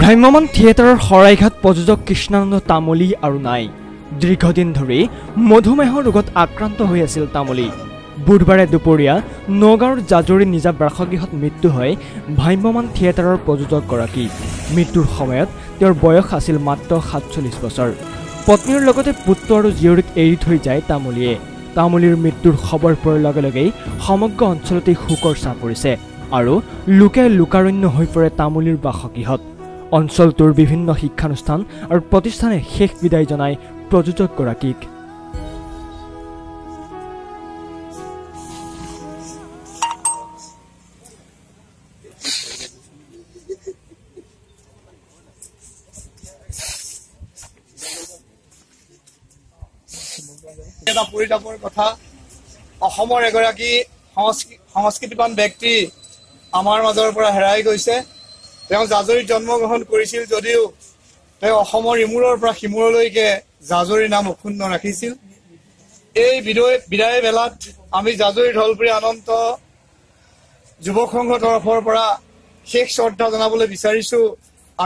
ভ্ৰাম্যমান থিয়েটাৰৰ শৰাইঘাট প্ৰযোজক কৃষ্ণানন্দ তামুলী আৰু নাই। দীৰ্ঘদিন ধৰি মধুমেহৰ ৰোগত আক্ৰান্ত হৈ আছিল তামুলী। বুধবাৰে দুপৰীয়া নগাঁৱৰ জাজৰি নিজা বাসগৃহত মৃত্যু হয় ভ্ৰাম্যমান থিয়েটাৰৰ প্ৰযোজকগৰাকী। মৃত্যুৰ সময়ত তেওঁৰ বয়স আছিল মাত্ৰ ৪৭ বছৰ। পত্নীৰ লগতে পুত্ৰ আৰু জীয়ৰীক এৰি থৈ যায় তামুলীয়ে। তামুলীৰ মৃত্যুৰ খবৰ পোৱাৰ লগে লগেই সমগ্ৰ অঞ্চলতে শোকৰ ছাঁ পৰিছে আৰু লোকে লোকাৰণ্য হৈ পৰে তামুলীৰ বাসগৃহত। অঞ্চলটোৰ বিভিন্ন শিক্ষানুষ্ঠান আৰু প্ৰতিষ্ঠানে শেষ বিদায় জনায় প্ৰযোজকগৰাকীক। এটা পৰিতাপৰ কথা, অসমৰ এগৰাকী সংস্কৃতিবান ব্যক্তি আমাৰ মাজৰ পৰা হেৰাই গৈছে। তেওঁ জাজৰিত জন্মগ্ৰহণ কৰিছিল যদিও তেওঁ অসমৰ ইমূৰৰ পৰা সিমূৰলৈকে জাজৰিৰ নাম অক্ষুণ্ণ ৰাখিছিল। এই বিদায় বেলাত আমি জাজৰি ঢলপুৰী আনন্দ যুৱক সংঘৰ তৰফৰ পৰা শেষ শ্ৰদ্ধা জনাবলৈ বিচাৰিছো।